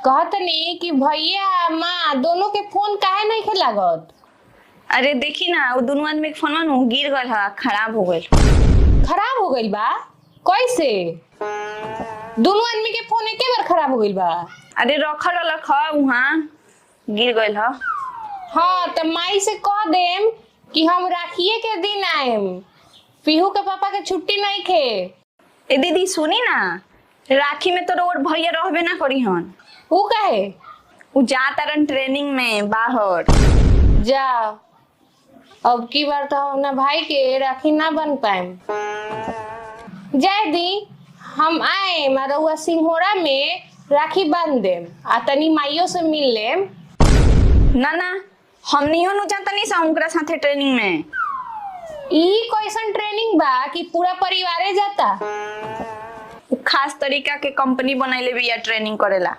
कहतनी कि भैया माँ दोनों के फोन काहे नहीं खे लागत। अरे देखी ना वो दोनों आदमी के फोन में गिर गल है, खराब हो गई। खराब हो गई बा? कैसे? दोनों आदमी के फोन एके बार खराब हो गई बा? अरे रखल रख वहाँ गिर गई है। हाँ तो माई से कह देम कि हम राखिए के दिन आएम, पीहू के पापा के छुट्टी नहीं खे। ए दीदी सुनी ना, राखी में तो रोड भैया रहबे ना करी हन। वो कहे वो जा तारन ट्रेनिंग में बाहर। जा, अब की बार तो हम ना भाई के राखी ना बन पाएम। जाए दी, हम आए रउआ सिंघोड़ा में राखी बांध देम आ तनी माइयों से मिल लेम। ना ना हमनी हो जाता नहीं सा उनकरा साथे ट्रेनिंग में। ई कैसन ट्रेनिंग बा कि पूरा परिवारे जाता? खास तरीका के कंपनी बनैले बिया ट्रेनिंग करेला।